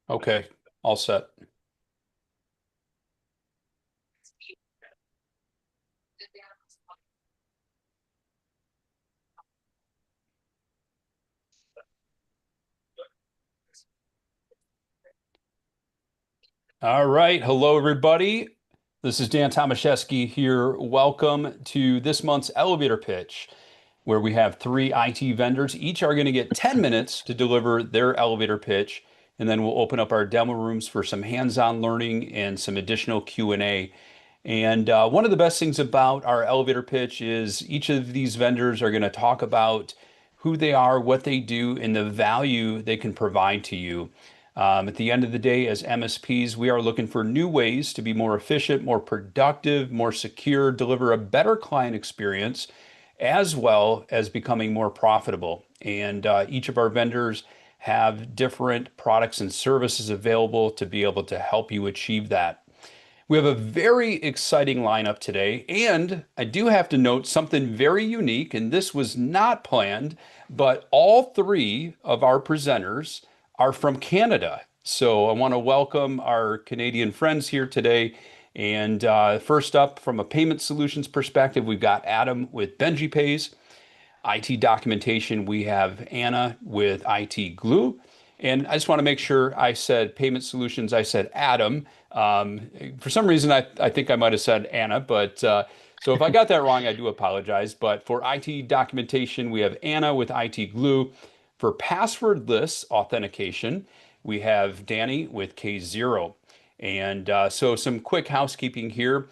Okay, all set. All right. Hello, everybody. This is Dan Tomaszewski here. Welcome to this month's elevator pitch, where we have three IT vendors. Each are going to get 10 minutes to deliver their elevator pitch, and then we'll open up our demo rooms for some hands-on learning and some additional Q&A. And one of the best things about our elevator pitch is each of these vendors are going to talk about who they are, what they do, and the value they can provide to you. At the end of the day, as MSPs, we are looking for new ways to be more efficient, more productive, more secure, deliver a better client experience, as well as becoming more profitable. And each of our vendors have different products and services available to be able to help you achieve that. We have a very exciting lineup today, and I do have to note something very unique, and this was not planned, but all three of our presenters are from Canada. So I want to welcome our Canadian friends here today. And first up, from a payment solutions perspective, we've got Adam with BenjiPays. IT documentation, we have Anna with IT Glue. And I just want to make sure I said payment solutions, I said Adam. For some reason, I think I might have said Anna, but so if I got that wrong, I do apologize. But for IT documentation, we have Anna with IT Glue. For passwordless authentication, we have Danny with K0. And so some quick housekeeping here.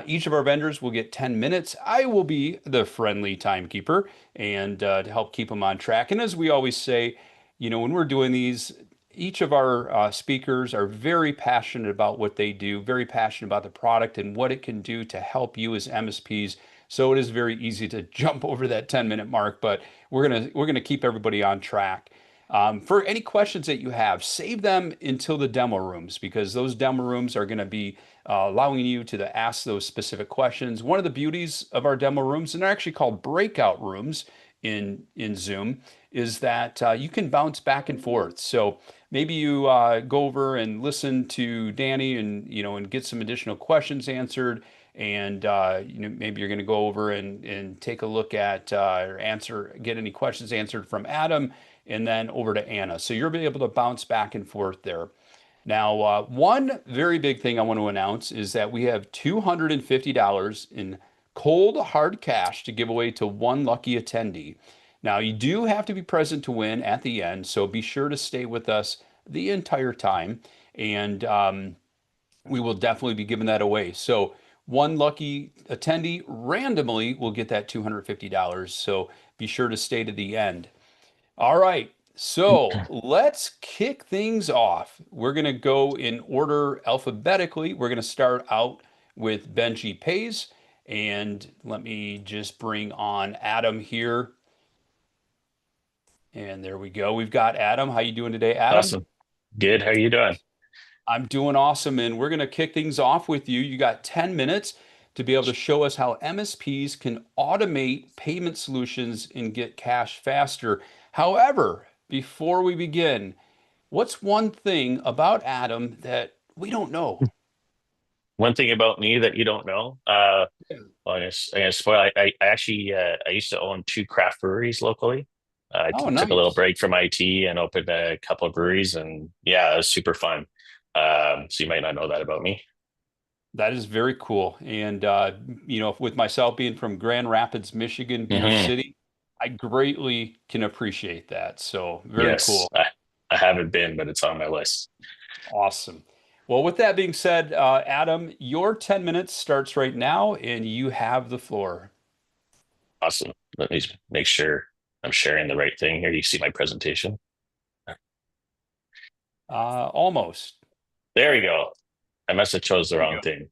Each of our vendors will get 10 minutes. I will be the friendly timekeeper and to help keep them on track. And as we always say, when we're doing these, each of our speakers are very passionate about what they do, very passionate about the product and what it can do to help you as MSPs. So it is very easy to jump over that 10-minute mark, but we're gonna keep everybody on track. For any questions that you have, save them until the demo rooms because those demo rooms are going to be allowing you to ask those specific questions. One of the beauties of our demo rooms, and they're actually called breakout rooms in Zoom, is that you can bounce back and forth. So maybe you go over and listen to Danny and get some additional questions answered. And maybe you're going to go over and take a look at or get any questions answered from Adam and then over to Anna. So you'll be able to bounce back and forth there. Now, one very big thing I want to announce is that we have $250 in cold hard cash to give away to one lucky attendee. Now, you do have to be present to win at the end, so be sure to stay with us the entire time, and we will definitely be giving that away. So, one lucky attendee randomly will get that $250. So, be sure to stay to the end. All right. So let's kick things off. We're going to go in order alphabetically. We're going to start out with BenjiPays. And let me just bring on Adam here. And there we go. We've got Adam. How you doing today, Adam? Awesome. Good. How you doing? I'm doing awesome. And we're going to kick things off with you. You got 10 minutes to be able to show us how MSPs can automate payment solutions and get cash faster. However, before we begin, what's one thing about Adam that we don't know? One thing about me that you don't know, Yeah. well, I guess spoil. I actually I used to own two craft breweries locally. I Oh, took a little nice. break from IT and opened a couple of breweries, and yeah, it was super fun. So you might not know that about me. That is very cool. And, with myself being from Grand Rapids, Michigan, beer Hmm. city, I greatly can appreciate that. So, very Yes, cool. I haven't been, but it's on my list. Awesome. Well, with that being said, Adam, your 10 minutes starts right now, and you have the floor. Awesome. Let me make sure I'm sharing the right thing here. You see my presentation? Almost. There we go. I must have chose the There wrong you thing.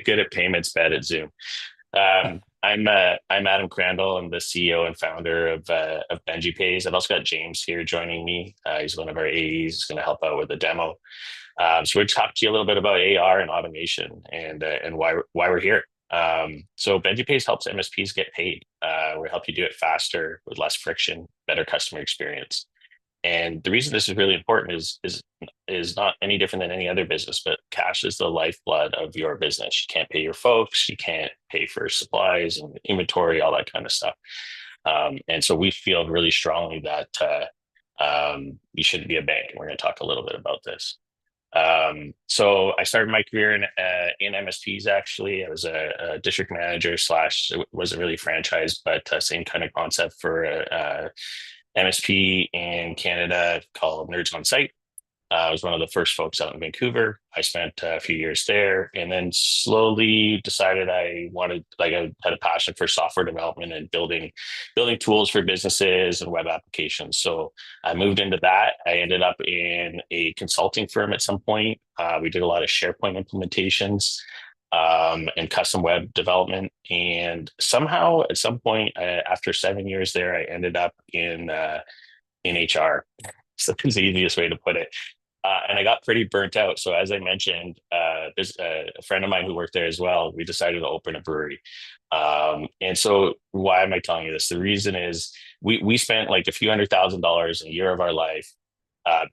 Good at payments, bad at Zoom. I'm Adam Crandall. I'm the CEO and founder of BenjiPays. I've also got James here joining me. He's one of our AEs. He's going to help out with the demo. So we're talk to you a little bit about AR and automation and why we're here. So BenjiPays helps MSPs get paid. We help you do it faster with less friction, better customer experience. And the reason this is really important is not any different than any other business, but cash is the lifeblood of your business. You can't pay your folks, you can't pay for supplies and inventory, all that kind of stuff. And so we feel really strongly that you shouldn't be a bank. And we're going to talk a little bit about this. So I started my career in MSPs. Actually, I was a district manager slash, it wasn't really franchise, but same kind of concept for MSP in Canada called Nerds on Site. I was one of the first folks out in Vancouver. I spent a few years there, and then slowly decided I wanted, like, I had a passion for software development and building tools for businesses and web applications. So I moved into that. I ended up in a consulting firm at some point. We did a lot of SharePoint implementations and custom web development. And somehow, at some point, after 7 years there, I ended up in HR. So that's the easiest way to put it. And I got pretty burnt out. So as I mentioned, there's a friend of mine who worked there as well. We decided to open a brewery. And so why am I telling you this? The reason is we spent like a few $100,000 a year of our life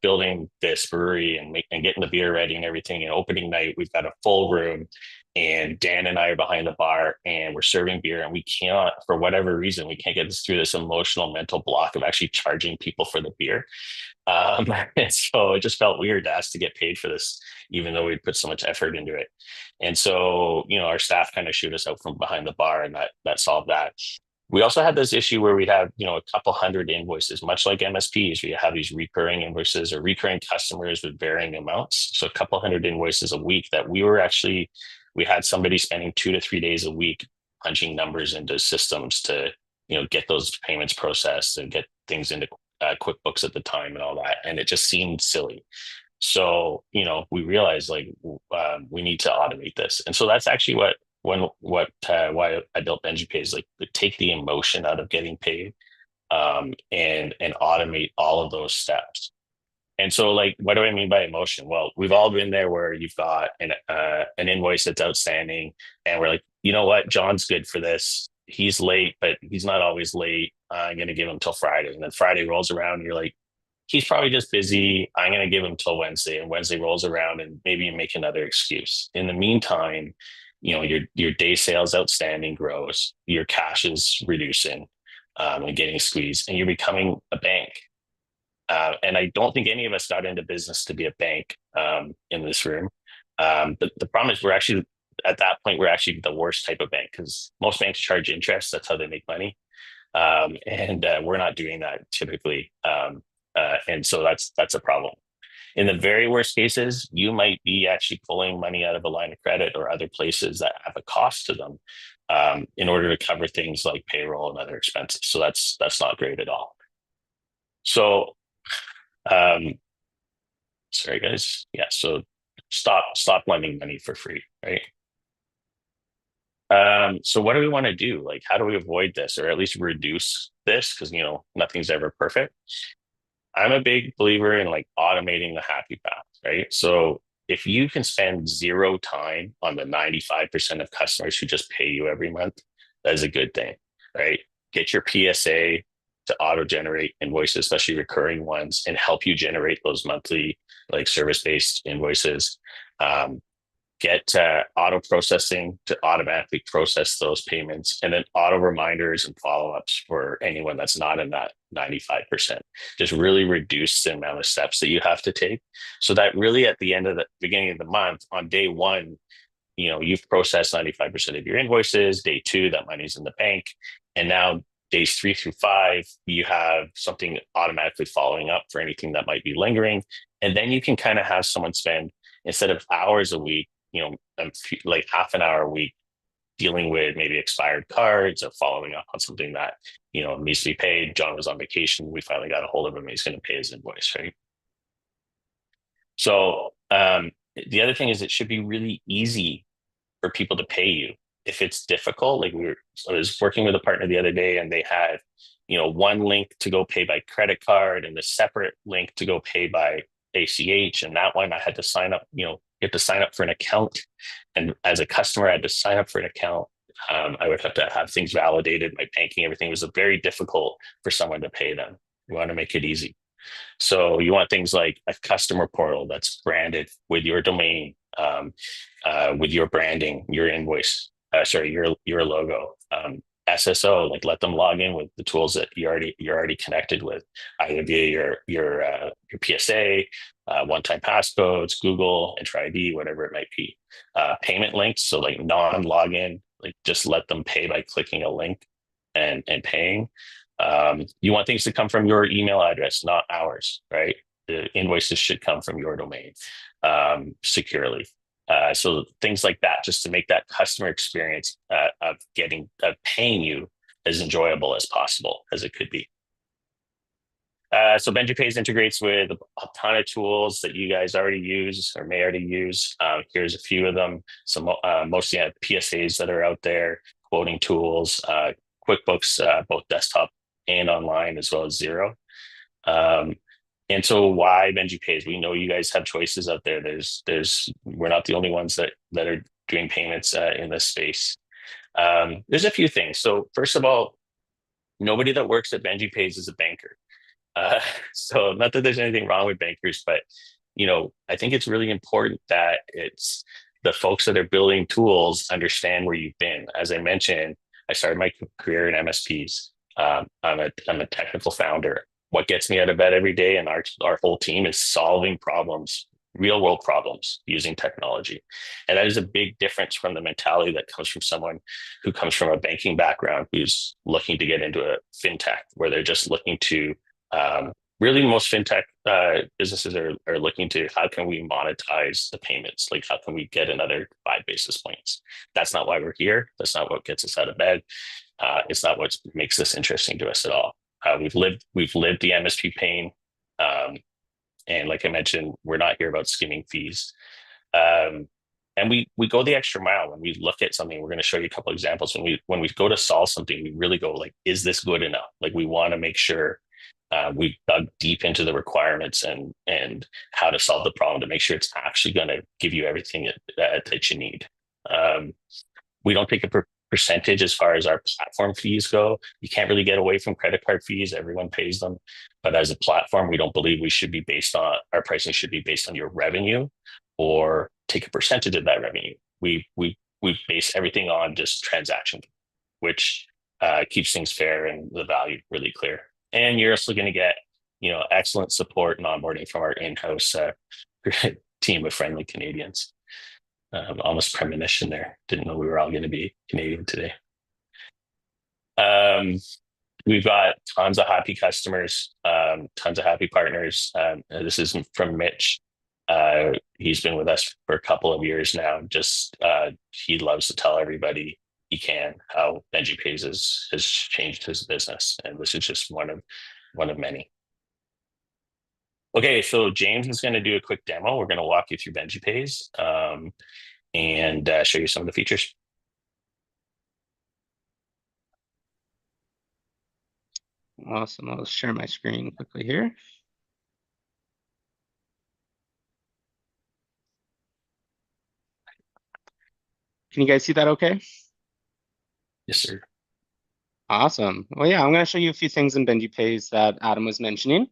building this brewery and getting the beer ready and everything. And opening night, we've got a full room, and Dan and I are behind the bar, and we're serving beer, and we cannot, for whatever reason, we can't get this through this emotional mental block of actually charging people for the beer. And so it just felt weird to ask to get paid for this, even though we'd put so much effort into it. And so, our staff kind of shoot us out from behind the bar, and that solved that. We also had this issue where we'd have, a couple hundred invoices, much like MSPs. We have these recurring invoices or recurring customers with varying amounts. So a couple hundred invoices a week that we had somebody spending 2 to 3 days a week punching numbers into systems to, get those payments processed and get things into QuickBooks at the time and all that. And it just seemed silly. So, we realized, like, we need to automate this. And so that's actually why I built BenjiPay, is like to take the emotion out of getting paid, and automate all of those steps. And so, like, what do I mean by emotion? Well, we've all been there where you've got an invoice that's outstanding, and we're like, you know what, John's good for this. He's late, but he's not always late. I'm going to give him till Friday. And then Friday rolls around, and you're like, he's probably just busy. I'm going to give him till Wednesday. And Wednesday rolls around, and maybe you make another excuse. In the meantime, your day sales outstanding grows, your cash is reducing, and getting squeezed, and you're becoming a bank. And I don't think any of us got into business to be a bank in this room. The problem is, we're actually at that point, we're actually the worst type of bank, because most banks charge interest. That's how they make money. And we're not doing that typically. And so that's a problem. In the very worst cases, you might be actually pulling money out of a line of credit or other places that have a cost to them, in order to cover things like payroll and other expenses. So that's not great at all. So, sorry guys, yeah. So stop lending money for free, right? So what do we want to do? Like, how do we avoid this, or at least reduce this? Because nothing's ever perfect. I'm a big believer in, like, automating the happy path, right? So if you can spend zero time on the 95% of customers who just pay you every month, that is a good thing, right? Get your PSA to auto generate invoices, especially recurring ones, and help you generate those monthly, like, service-based invoices. Get auto processing to automatically process those payments, and then auto reminders and follow-ups for anyone that's not in that 95%. Just really reduce the amount of steps that you have to take, so that really at the end of the beginning of the month, on day one, you've processed 95% of your invoices. Day two, that money's in the bank. And now days 3 through 5, you have something automatically following up for anything that might be lingering. And then you can kind of have someone spend, instead of hours a week, like half an hour a week, dealing with maybe expired cards or following up on something that, needs to be paid. John was on vacation. We finally got a hold of him. He's going to pay his invoice, right? So the other thing is, it should be really easy for people to pay you. If it's difficult, like, I was working with a partner the other day, and they had, one link to go pay by credit card and a separate link to go pay by ACH. And that one I had to sign up, you have to sign up for an account. And as a customer, I had to sign up for an account. I would have to have things validated, my banking, everything. It was very difficult for someone to pay them. We want to make it easy. So you want things like a customer portal that's branded with your domain, with your branding, your invoice, sorry, your logo. SSO, like let them log in with the tools that you're already connected with, either via your PSA, one-time passcodes, Google, Entra ID, whatever it might be. Payment links, so like non-login, like just let them pay by clicking a link and paying. You want things to come from your email address, not ours, right? The invoices should come from your domain securely. So things like that, just to make that customer experience of paying you as enjoyable as possible as it could be. So BenjiPays integrates with a ton of tools that you guys already use or may already use. Here's a few of them. Some mostly PSAs that are out there, quoting tools, QuickBooks, both desktop and online, as well as Xero. And so why BenjiPays? We know you guys have choices out there. We're not the only ones that are doing payments in this space. There's a few things. So first of all, nobody that works at BenjiPays is a banker. So not that there's anything wrong with bankers, but I think it's really important that it's the folks that are building tools understand where you've been. As I mentioned, I started my career in MSPs. I'm a technical founder. What gets me out of bed every day and our whole team is solving problems, real world problems using technology. And that is a big difference from the mentality that comes from someone who comes from a banking background, who's looking to get into a fintech, where they're just looking to really most fintech businesses are looking to, how can we monetize the payments? Like, how can we get another 5 basis points? That's not why we're here. That's not what gets us out of bed. It's not what makes this interesting to us at all. We've lived the MSP pain. And like I mentioned, we're not here about skimming fees. And we go the extra mile when we look at something. We're going to show you a couple of examples. When we go to solve something, we really go like, is this good enough? Like, we want to make sure we've dug deep into the requirements and how to solve the problem to make sure it's actually going to give you everything that you need. We don't take a percentage as far as our platform fees go. You can't really get away from credit card fees. Everyone pays them. But as a platform, we don't believe our pricing should be based on your revenue or take a percentage of that revenue. We base everything on just transaction, which keeps things fair and the value really clear. And you're also going to get, excellent support and onboarding from our in-house team of friendly Canadians. Almost premonition there. Didn't know we were all going to be Canadian today. We've got tons of happy customers, tons of happy partners. This is from Mitch. He's been with us for a couple of years now. He loves to tell everybody he can how BenjiPays has changed his business, and this is just one of many. Okay, so James is going to do a quick demo. We're going to walk you through BenjiPays and show you some of the features. Awesome. I'll share my screen quickly here. Can you guys see that okay? Yes, sir. Awesome. Well, yeah, I'm going to show you a few things in BenjiPays that Adam was mentioning.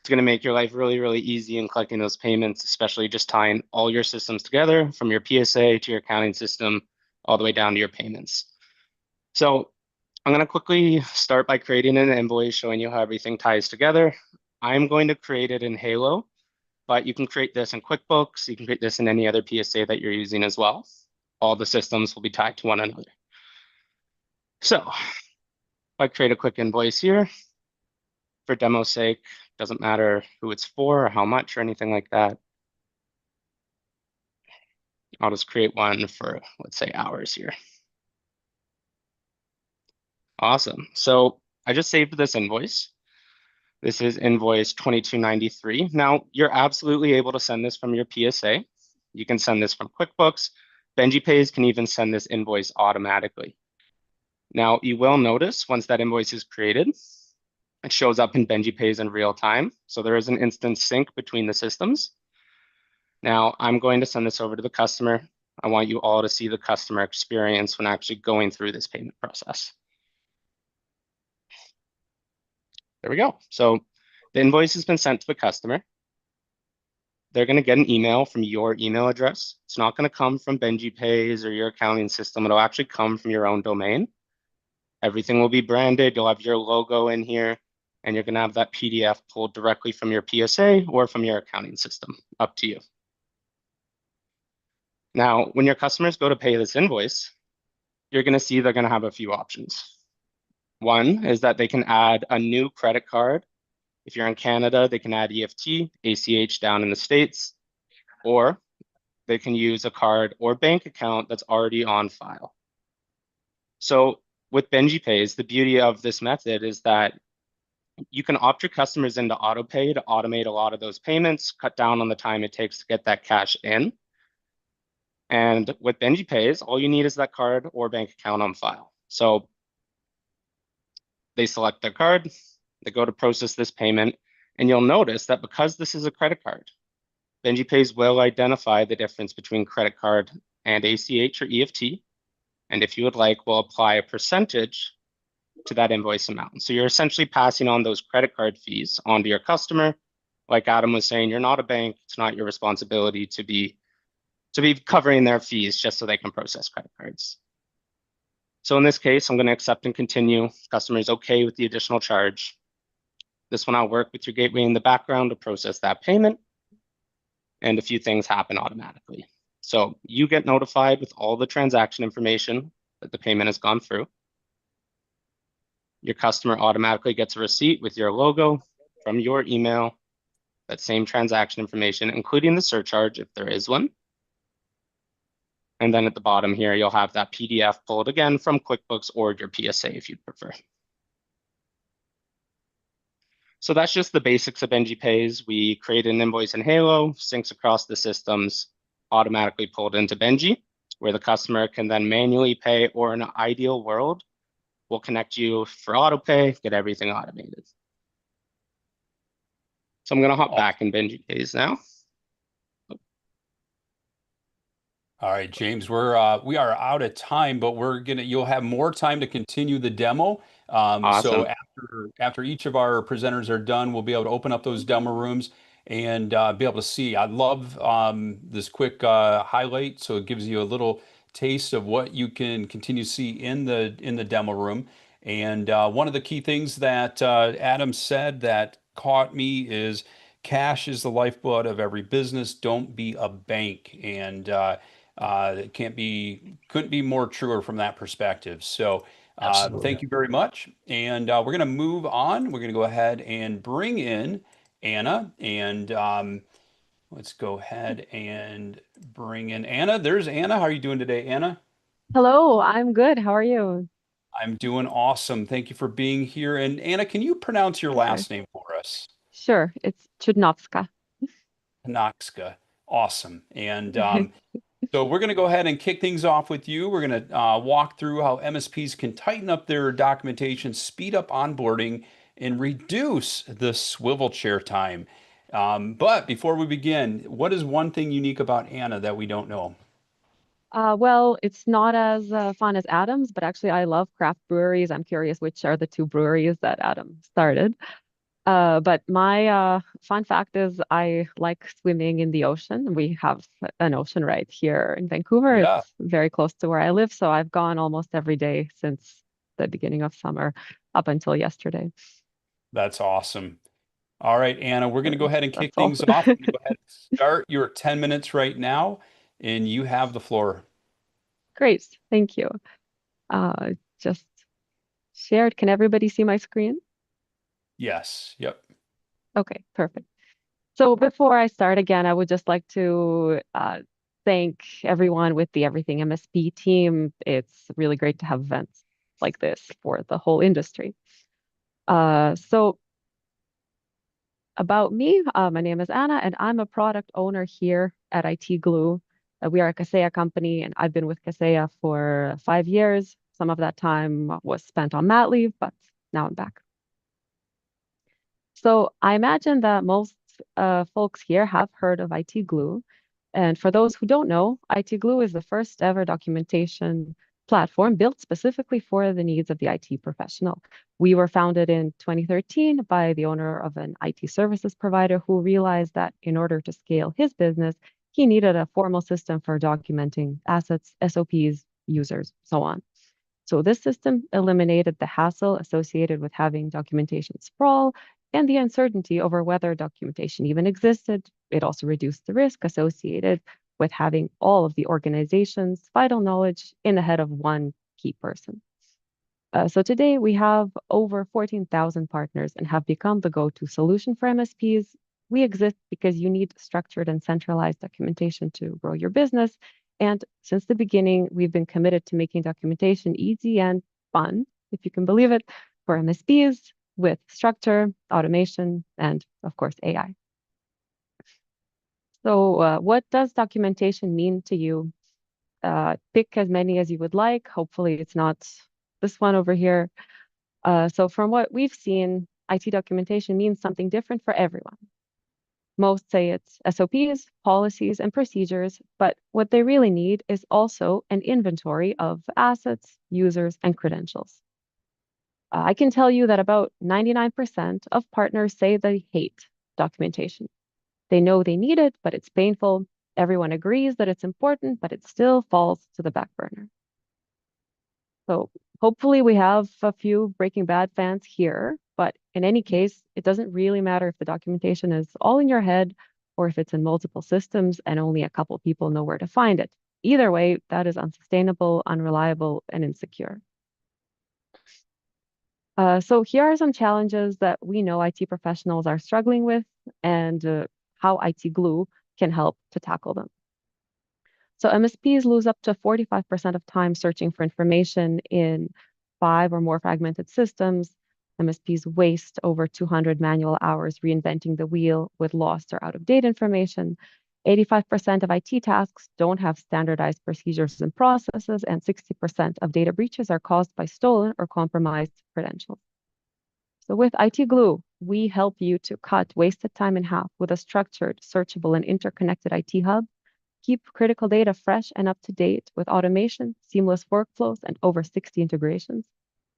It's going to make your life really, really easy in collecting those payments, especially just tying all your systems together, from your PSA to your accounting system, all the way down to your payments. So I'm going to quickly start by creating an invoice showing you how everything ties together. I'm going to create it in Halo, but you can create this in QuickBooks. You can create this in any other PSA that you're using as well. All the systems will be tied to one another. So if I create a quick invoice here, for demo's sake, doesn't matter who it's for or how much or anything like that. I'll just create one for, let's say, hours here. Awesome. So I just saved this invoice. This is invoice 2293. Now, you're absolutely able to send this from your PSA. You can send this from QuickBooks. BenjiPays can even send this invoice automatically. Now, you will notice once that invoice is created, it shows up in BenjiPays in real time. So there is an instant sync between the systems. Now, I'm going to send this over to the customer. I want you all to see the customer experience when actually going through this payment process. There we go. So The invoice has been sent to the customer. They're going to get an email from your email address. It's not going to come from BenjiPays or your accounting system. It'll actually come from your own domain. Everything will be branded. You'll have your logo in here, and you're going to have that PDF pulled directly from your PSA or from your accounting system. Up to you. Now, when your customers go to pay this invoice, you're going to see they're going to have a few options. One is that they can add a new credit card. If you're in Canada, they can add EFT, ACH down in the States, or they can use a card or bank account that's already on file. So with BenjiPays, the beauty of this method is that you can opt your customers into autopay to automate a lot of those payments, cut down on the time it takes to get that cash in. And with BenjiPays, all you need is that card or bank account on file. So they select their card, they go to process this payment, and you'll notice that because this is a credit card, BenjiPays will identify the difference between credit card and ACH or EFT. And if you would like, we'll apply a percentage to that invoice amount. So you're essentially passing on those credit card fees onto your customer. Like Adam was saying, you're not a bank. It's not your responsibility to be covering their fees just so they can process credit cards. So in this case, I'm going to accept and continue. Customer is okay with the additional charge. This one I'll work with your gateway in the background to process that payment. And a few things happen automatically. So you get notified with all the transaction information that the payment has gone through. Your customer automatically gets a receipt with your logo from your email, that same transaction information, including the surcharge if there is one. And then at the bottom here, you'll have that PDF pulled again from QuickBooks or your PSA if you'd prefer. So that's just the basics of BenjiPays. We create an invoice in Halo, syncs across the systems, automatically pulled into Benji, where the customer can then manually pay, or in an ideal world, we'll connect you for autopay, get everything automated. So I'm going to hop back in BenjiPays now. All right, James, we are out of time, but you'll have more time to continue the demo. So Awesome. after each of our presenters are done, we'll be able to open up those demo rooms and be able to see. I love this quick highlight, so it gives you a little taste of what you can continue to see in the demo room. And one of the key things that Adam said that caught me is cash is the lifeblood of every business. Don't be a bank. And it couldn't be more truer from that perspective. So Absolutely. thank you very much. And we're going to move on. We're going to go ahead and bring in Anna. And let's go ahead and bring in Anna. There's Anna. How are you doing today, Anna? Hello, I'm good. How are you? I'm doing awesome. Thank you for being here. And Anna, can you pronounce your Pleasure. last name for us? Sure, it's Chudnovska. Knoxka. Awesome. And so we're going to go ahead and kick things off with you. We're going to walk through how MSPs can tighten up their documentation, speed up onboarding, and reduce the swivel chair time. But before we begin, what is one thing unique about Anna that we don't know? Well, it's not as fun as Adam's, but actually I love craft breweries. I'm curious which are the two breweries that Adam started. But my fun fact is I like swimming in the ocean. We have an ocean right here in Vancouver. Yeah, It's very close to where I live, so I've gone almost every day since the beginning of summer up until yesterday. that's awesome. All right, Anna, we're going to go ahead and kick That's all. things off. We're going to go ahead and start your 10 minutes right now, and you have the floor. Great, thank you. Just shared. Can everybody see my screen? Yes. Yep. Okay, perfect. So before I start again, I would just like to thank everyone with the Everything MSP team. It's really great to have events like this for the whole industry. So about me, my name is Anna, and I'm a product owner here at IT Glue. We are a Kaseya company, and I've been with Kaseya for 5 years. Some of that time was spent on mat leave, but now I'm back. So I imagine that most folks here have heard of IT Glue. And for those who don't know, IT Glue is the first ever documentation platform built specifically for the needs of the IT professional. We were founded in 2013 by the owner of an IT services provider who realized that in order to scale his business, he needed a formal system for documenting assets, SOPs, users, so on. So this system eliminated the hassle associated with having documentation sprawl and the uncertainty over whether documentation even existed. It also reduced the risk associated with having all of the organization's vital knowledge in the head of one key person. So today we have over 14,000 partners and have become the go-to solution for MSPs. We exist because you need structured and centralized documentation to grow your business. And since the beginning, we've been committed to making documentation easy and fun, if you can believe it, for MSPs with structure, automation, and of course, AI. So what does documentation mean to you? Pick as many as you would like. Hopefully it's not this one over here. So from what we've seen, IT documentation means something different for everyone. Most say it's SOPs, policies, and procedures, but what they really need is also an inventory of assets, users, and credentials. I can tell you that about 99% of partners say they hate documentation. They know they need it, but it's painful. Everyone agrees that it's important, but it still falls to the back burner. So hopefully we have a few Breaking Bad fans here, but in any case, it doesn't really matter if the documentation is all in your head or if it's in multiple systems and only a couple people know where to find it. Either way, that is unsustainable, unreliable, and insecure. So here are some challenges that we know IT professionals are struggling with and how IT Glue can help to tackle them. So MSPs lose up to 45% of time searching for information in 5 or more fragmented systems. MSPs waste over 200 manual hours reinventing the wheel with lost or out-of-date information. 85% of IT tasks don't have standardized procedures and processes, and 60% of data breaches are caused by stolen or compromised credentials. So with IT Glue, we help you to cut wasted time in half with a structured, searchable, and interconnected IT hub. Keep critical data fresh and up to date with automation, seamless workflows, and over 60 integrations.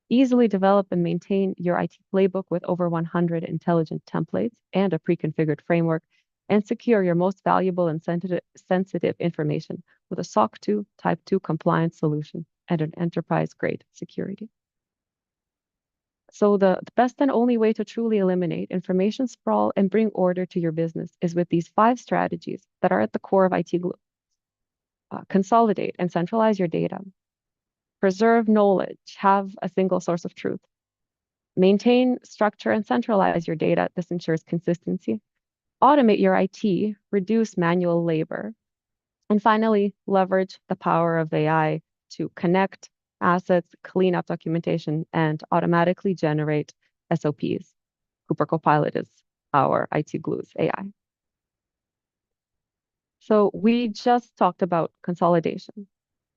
Easily develop and maintain your IT playbook with over 100 intelligent templates and a pre-configured framework, and secure your most valuable and sensitive information with a SOC 2 Type 2 compliance solution and an enterprise-grade security. So the best and only way to truly eliminate information sprawl and bring order to your business is with these 5 strategies that are at the core of IT Glue. Consolidate and centralize your data. Preserve knowledge, have a single source of truth. Maintain, structure, and centralize your data. This ensures consistency. Automate your IT, reduce manual labor. And finally, leverage the power of AI to connect assets, clean up documentation, and automatically generate SOPs. Cooper Copilot is our IT Glue's AI. So we just talked about consolidation.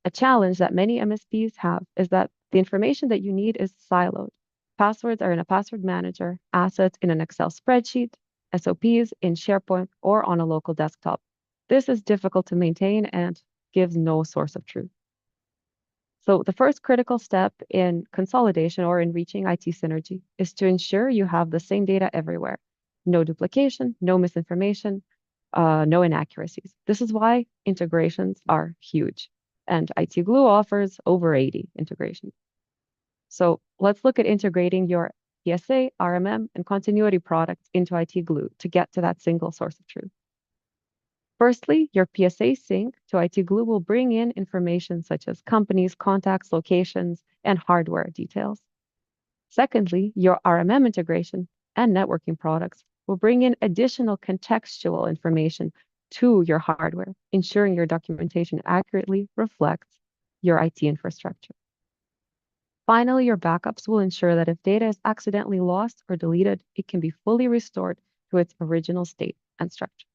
A challenge that many MSPs have is that the information that you need is siloed. Passwords are in a password manager, assets in an Excel spreadsheet, SOPs in SharePoint or on a local desktop. This is difficult to maintain and gives no source of truth. So the first critical step in consolidation or in reaching IT synergy is to ensure you have the same data everywhere. No duplication, no misinformation, no inaccuracies. This is why integrations are huge. And IT Glue offers over 80 integrations. So let's look at integrating your PSA, RMM, and continuity products into IT Glue to get to that single source of truth. Firstly, your PSA sync to IT Glue will bring in information such as companies, contacts, locations, and hardware details. Secondly, your RMM integration and networking products will bring in additional contextual information to your hardware, ensuring your documentation accurately reflects your IT infrastructure. Finally, your backups will ensure that if data is accidentally lost or deleted, it can be fully restored to its original state and structure.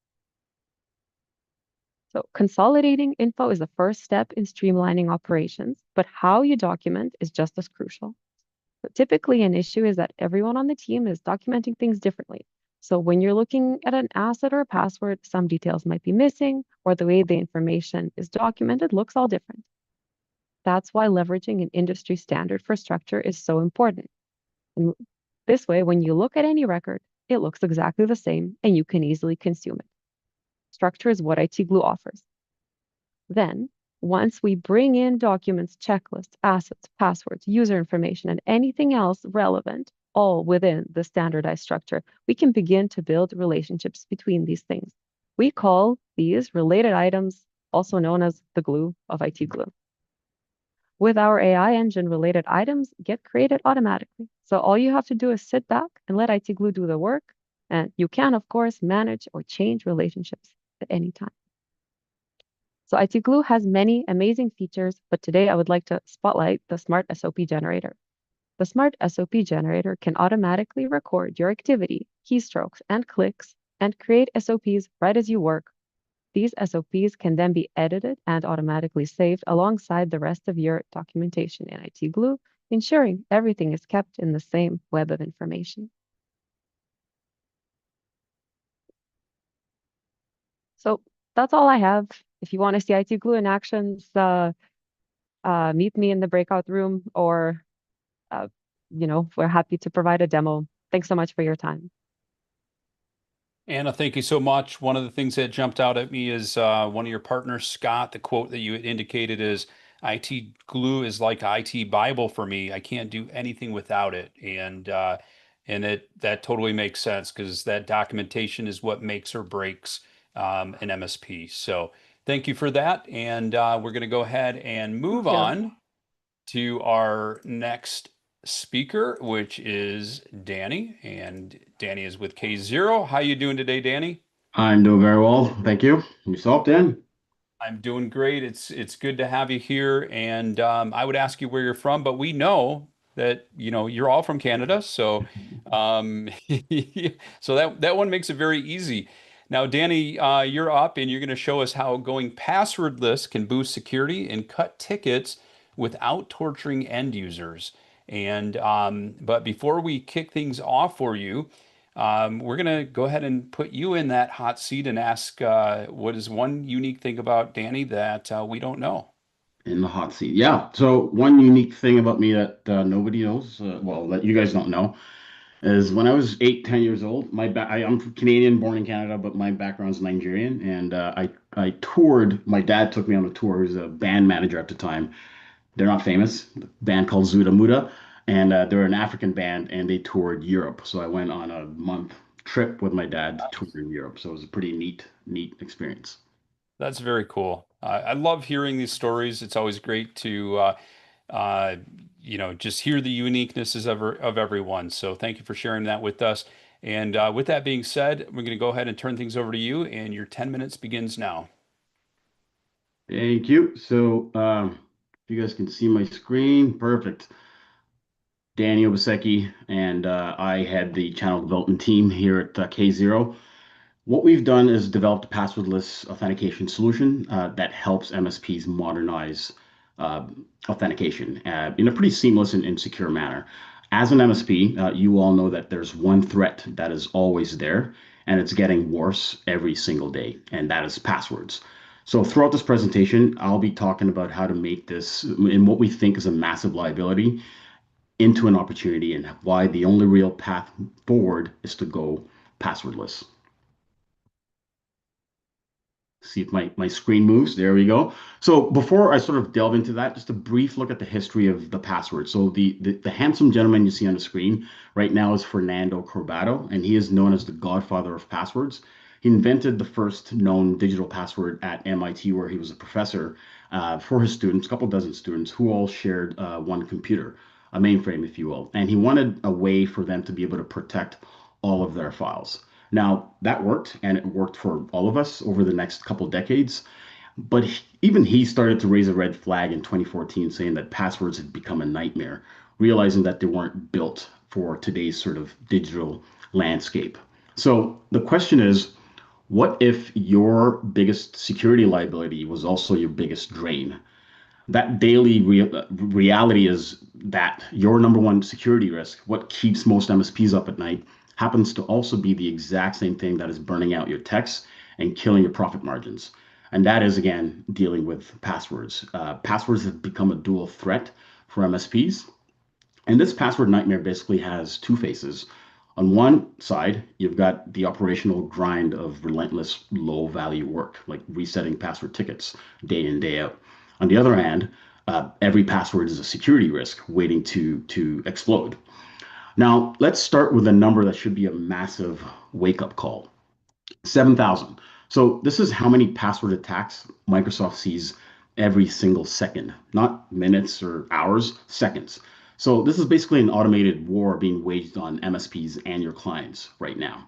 So consolidating info is the first step in streamlining operations, but how you document is just as crucial. So typically an issue is that everyone on the team is documenting things differently. So when you're looking at an asset or a password, some details might be missing, or the way the information is documented looks all different. That's why leveraging an industry standard for structure is so important. And this way, when you look at any record, it looks exactly the same and you can easily consume it. Structure is what IT Glue offers. Then, once we bring in documents, checklists, assets, passwords, user information, and anything else relevant, all within the standardized structure, we can begin to build relationships between these things. We call these related items, also known as the glue of IT Glue. With our AI engine, related items get created automatically. So all you have to do is sit back and let IT Glue do the work. And you can, of course, manage or change relationships at any time. So IT Glue has many amazing features, but today I would like to spotlight the Smart SOP Generator. The Smart SOP Generator can automatically record your activity, keystrokes, and clicks, and create SOPs right as you work. These SOPs can then be edited and automatically saved alongside the rest of your documentation in IT Glue, ensuring everything is kept in the same web of information. So that's all I have. If you want to see IT Glue in actions, meet me in the breakout room, or we're happy to provide a demo. Thanks so much for your time. Anna, thank you so much. One of the things that jumped out at me is one of your partners, Scott. The quote that you had indicated is, "IT Glue is like IT Bible for me. I can't do anything without it." And that totally makes sense, because that documentation is what makes or breaks an MSP. So thank you for that. And we're going to go ahead and move Thank you. on to our next speaker, which is Danny. And Danny is with K0. How you doing today, Danny? I'm doing very well, thank you. Yourself, Dan? I'm doing great. It's good to have you here. And I would ask you where you're from, but we know that you're all from Canada, so so that one makes it very easy. Now, Danny, you're up, and you're going to show us how going passwordless can boost security and cut tickets without torturing end users. And but before we kick things off for you, we're going to go ahead and put you in that hot seat and ask, what is one unique thing about Danny that we don't know? In the hot seat. Yeah. So one unique thing about me that nobody knows, well, that you guys don't know, is when I was 8, 10 years old, I'm Canadian, born in Canada, but my background's Nigerian, and I toured. My dad took me on a tour. He was a band manager at the time. They're not famous. The band called Zuda Muda, and they're an African band, and they toured Europe. So I went on a month trip with my dad touring Europe. So it was a pretty neat experience. That's very cool. I love hearing these stories. It's always great to, just hear the uniquenesses of everyone. So thank you for sharing that with us. And with that being said, we're going to go ahead and turn things over to you, and your 10 minutes begins now. Thank you. So, if you guys can see my screen, perfect. Danny Obaseki, and I had the channel development team here at K0. What we've done is developed a passwordless authentication solution that helps MSPs modernize uh, authentication in a pretty seamless and secure manner. As an MSP, you all know that there's one threat that is always there, and it's getting worse every single day, and that is passwords. So throughout this presentation, I'll be talking about how to make this, in what we think is a massive liability, into an opportunity, and why the only real path forward is to go passwordless. See if my screen moves. There we go. So before I sort of delve into that, just a brief look at the history of the password. So the handsome gentleman you see on the screen right now is Fernando Corbato, and he is known as the godfather of passwords. He invented the first known digital password at MIT, where he was a professor for his students, a couple dozen students, who all shared one computer, a mainframe, if you will. And he wanted a way for them to be able to protect all of their files. Now, that worked, and it worked for all of us over the next couple decades. But even he started to raise a red flag in 2014, saying that passwords had become a nightmare, realizing that they weren't built for today's sort of digital landscape. So the question is, what if your biggest security liability was also your biggest drain? That daily reality is that your number one security risk, what keeps most MSPs up at night, happens to also be the exact same thing that is burning out your techs and killing your profit margins. And that is, again, dealing with passwords. Passwords have become a dual threat for MSPs. And this password nightmare basically has two faces. On one side, you've got the operational grind of relentless low value work, like resetting password tickets day in, day out. On the other hand, every password is a security risk waiting to explode. Now, let's start with a number that should be a massive wake up call. 7,000. So this is how many password attacks Microsoft sees every single second, not minutes or hours, seconds. So this is basically an automated war being waged on MSPs and your clients right now.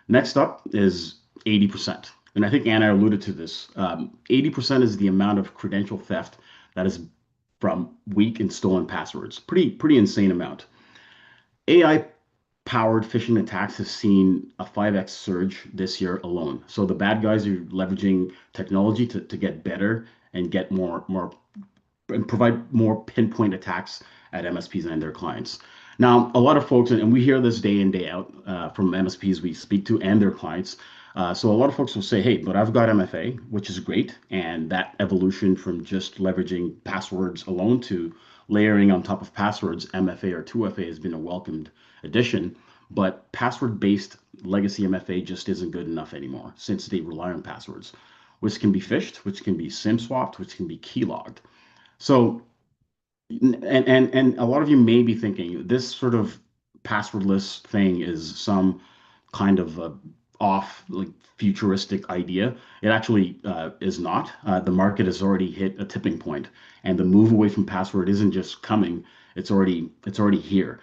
Next up is 80%. And I think Anna alluded to this. 80% is the amount of credential theft that is from weak and stolen passwords. Pretty insane amount. AI powered phishing attacks have seen a 5x surge this year alone. So the bad guys are leveraging technology to get better and get more and provide more pinpoint attacks at MSPs and their clients. Now, a lot of folks, and we hear this day in, day out from MSPs we speak to and their clients. So a lot of folks will say, hey, but I've got MFA, which is great. And that evolution from just leveraging passwords alone to layering on top of passwords, MFA or 2FA has been a welcomed addition. But password-based legacy MFA just isn't good enough anymore since they rely on passwords, which can be phished, which can be SIM swapped, which can be keylogged. So, and a lot of you may be thinking this sort of passwordless thing is some kind of off, like futuristic idea. It actually is not. The market has already hit a tipping point, and the move away from password isn't just coming; it's already here.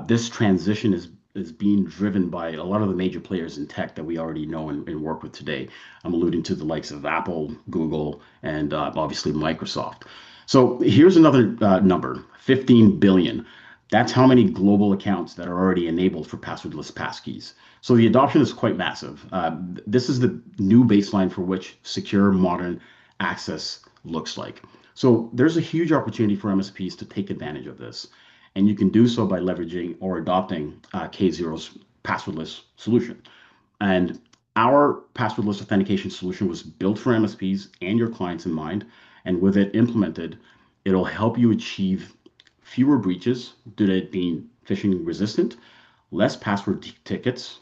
This transition is being driven by a lot of the major players in tech that we already know and work with today. I'm alluding to the likes of Apple, Google, and obviously Microsoft. So here's another number, 15 billion. That's how many global accounts that are already enabled for passwordless passkeys. So the adoption is quite massive. This is the new baseline for which secure modern access looks like. So there's a huge opportunity for MSPs to take advantage of this. And you can do so by leveraging or adopting K0's passwordless solution. And our passwordless authentication solution was built for MSPs and your clients in mind. And with it implemented, it'll help you achieve fewer breaches due to it being phishing resistant, less password tickets,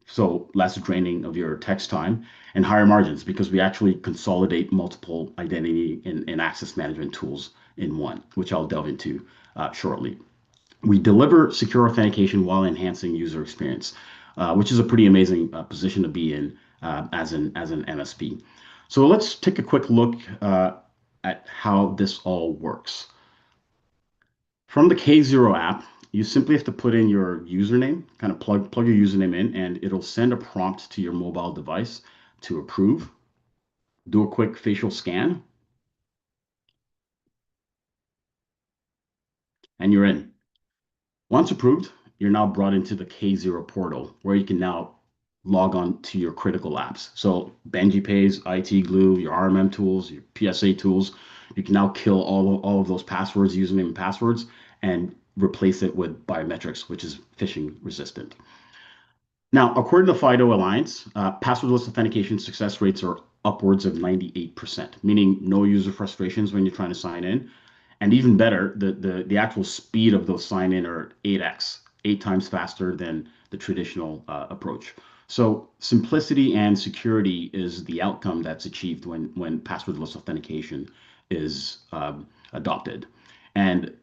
so less draining of your text time, and higher margins because we actually consolidate multiple identity and access management tools in one, which I'll delve into shortly. We deliver secure authentication while enhancing user experience, which is a pretty amazing position to be in as an MSP. So let's take a quick look at how this all works. From the K0 app, you simply have to put in your username, kind of plug your username in, and it'll send a prompt to your mobile device to approve. Do a quick facial scan, and you're in. Once approved, you're now brought into the K0 portal where you can now log on to your critical apps. So BenjiPays, IT Glue, your RMM tools, your PSA tools. You can now kill all of those passwords, username and passwords, and replace it with biometrics, which is phishing resistant. Now, according to FIDO Alliance, passwordless authentication success rates are upwards of 98%, meaning no user frustrations when you're trying to sign in. And even better, the actual speed of those sign in are 8x, 8 times faster than the traditional approach. So simplicity and security is the outcome that's achieved when passwordless authentication is adopted. And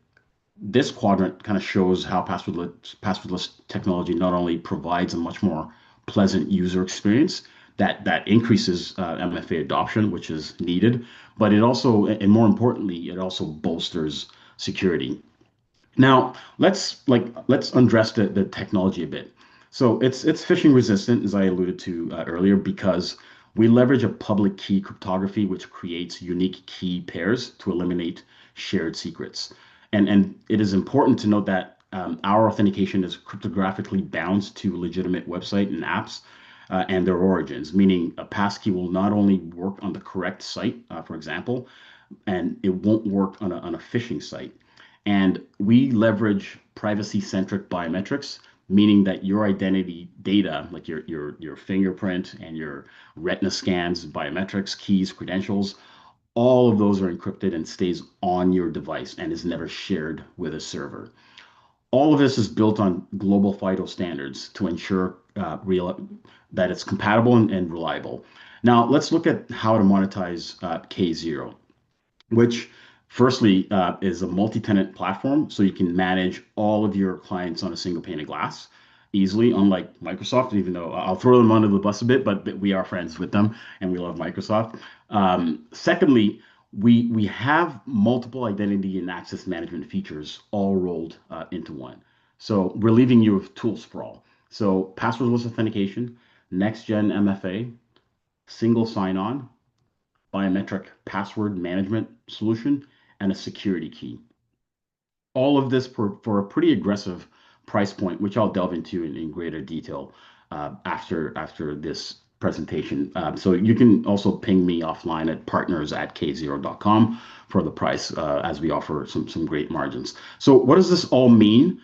this quadrant kind of shows how passwordless technology not only provides a much more pleasant user experience that increases MFA adoption, which is needed, but it also, and more importantly, it also bolsters security. Now, let's undress the technology a bit. So it's phishing resistant, as I alluded to earlier, because we leverage a public key cryptography, which creates unique key pairs to eliminate shared secrets. And it is important to note that our authentication is cryptographically bound to legitimate website and apps and their origins, meaning a passkey will not only work on the correct site, for example, and it won't work on a phishing site. And we leverage privacy-centric biometrics meaning that your identity data, like your fingerprint and your retina scans, biometrics, keys, credentials, all of those are encrypted and stays on your device and is never shared with a server. All of this is built on global FIDO standards to ensure that it's compatible and reliable. Now, let's look at how to monetize K0, which firstly is a multi-tenant platform, so you can manage all of your clients on a single pane of glass easily, unlike Microsoft, even though I'll throw them under the bus a bit, but we are friends with them and we love Microsoft. Secondly, we have multiple identity and access management features all rolled into one. So relieving you of tool sprawl. So passwordless authentication, next-gen MFA, single sign-on, biometric password management solution, and a security key. All of this for a pretty aggressive price point, which I'll delve into in greater detail after this presentation. So you can also ping me offline at partners@k0.com for the price as we offer some great margins. So what does this all mean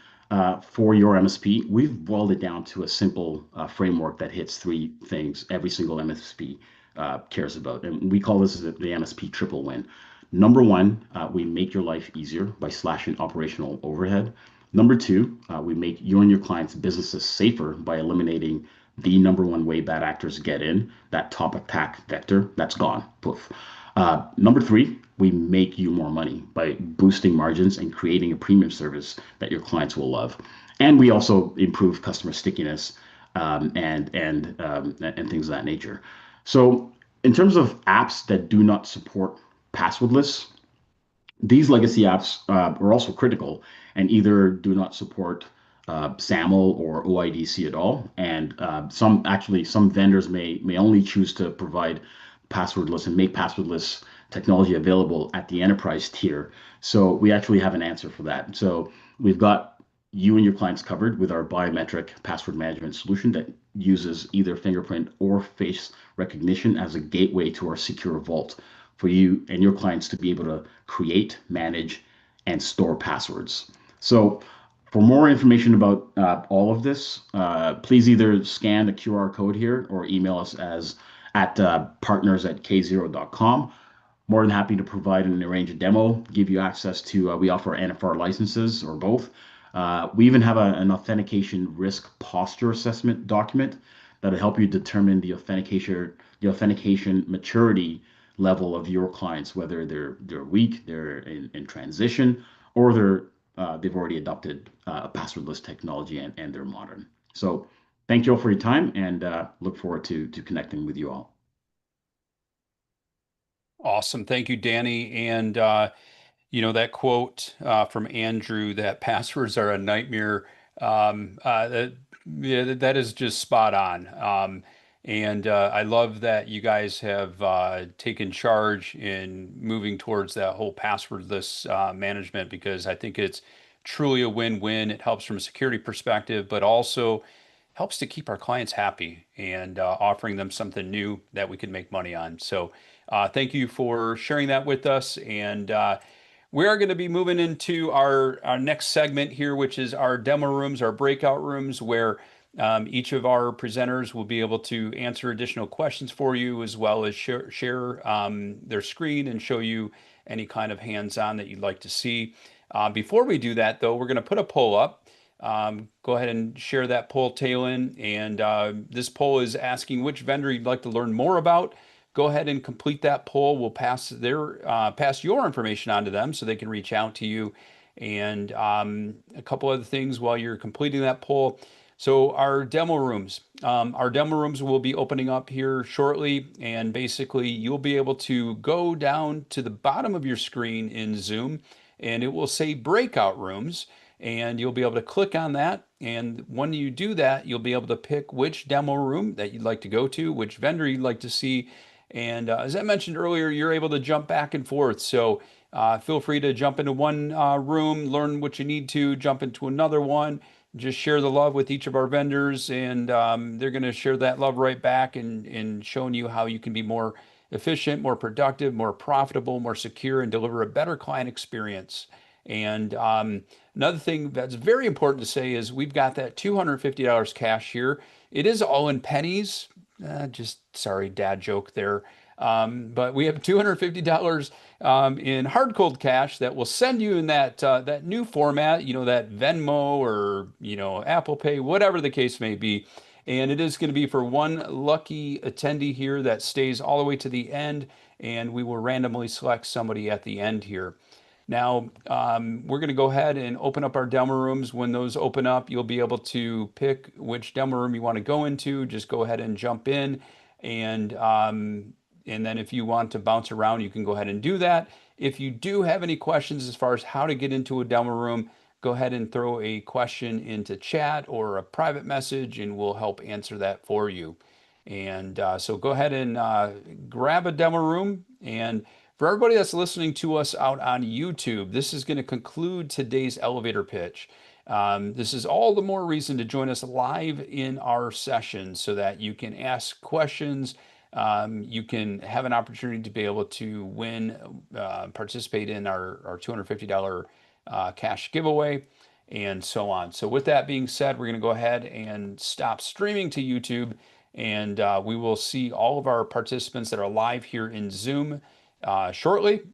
for your MSP? We've boiled it down to a simple framework that hits three things every single MSP cares about. And we call this the MSP triple win. Number one, we make your life easier by slashing operational overhead. Number two, we make you and your clients' businesses safer by eliminating the number one way bad actors get in, that top attack vector, that's gone, poof. Number three, we make you more money by boosting margins and creating a premium service that your clients will love. And we also improve customer stickiness and things of that nature. So in terms of apps that do not support passwordless, these legacy apps are also critical and either do not support SAML or OIDC at all. And some vendors may only choose to provide passwordless and make passwordless technology available at the enterprise tier. So we actually have an answer for that. So we've got you and your clients covered with our biometric password management solution that uses either fingerprint or face recognition as a gateway to our secure vault for you and your clients to be able to create, manage, and store passwords. So for more information about all of this, please either scan the QR code here or email us at partners@k0.com. More than happy to provide and arrange a demo, give you access to, we offer NFR licenses or both. We even have an authentication risk posture assessment document that'll help you determine the authentication maturity level of your clients, whether they're weak, they're in transition, or they've already adopted passwordless technology and they're modern. So thank you all for your time and look forward to connecting with you all. Awesome. Thank you, Danny. And that quote from Andrew that passwords are a nightmare, that is just spot on. And I love that you guys have taken charge in moving towards that whole passwordless management, because I think it's truly a win-win. It helps from a security perspective, but also helps to keep our clients happy and offering them something new that we can make money on. So thank you for sharing that with us. And we are going to be moving into our next segment here, which is our demo rooms, our breakout rooms, where each of our presenters will be able to answer additional questions for you, as well as share their screen and show you any kind of hands-on that you'd like to see. Before we do that, though, we're going to put a poll up. Go ahead and share that poll, Talon. And this poll is asking which vendor you'd like to learn more about. Go ahead and complete that poll. We'll pass your information on to them so they can reach out to you. And a couple other things while you're completing that poll. So our demo rooms will be opening up here shortly, and basically you'll be able to go down to the bottom of your screen in Zoom, and it will say breakout rooms, and you'll be able to click on that. And when you do that, you'll be able to pick which demo room that you'd like to go to, which vendor you'd like to see. And as I mentioned earlier, you're able to jump back and forth. So feel free to jump into one room, learn what you need to, jump into another one, just share the love with each of our vendors, and they're going to share that love right back and showing you how you can be more efficient, more productive, more profitable, more secure, and deliver a better client experience. And another thing that's very important to say is we've got that $250 cash here. It is all in pennies. Just sorry, dad joke there. But we have $250 in hard cold cash that will send you in that new format, that Venmo or Apple Pay, whatever the case may be. And it is going to be for one lucky attendee here that stays all the way to the end, and we will randomly select somebody at the end here. Now, we're going to go ahead and open up our demo rooms. When those open up, you'll be able to pick which demo room you want to go into. Just go ahead and jump in, and then if you want to bounce around, you can go ahead and do that. If you do have any questions as far as how to get into a demo room, go ahead and throw a question into chat or a private message, and we'll help answer that for you. And so go ahead and grab a demo room. And for everybody that's listening to us out on YouTube, this is going to conclude today's elevator pitch. This is all the more reason to join us live in our session so that you can ask questions. You can have an opportunity to be able to win, participate in our $250 cash giveaway, and so on. So with that being said, we're going to go ahead and stop streaming to YouTube, and we will see all of our participants that are live here in Zoom shortly.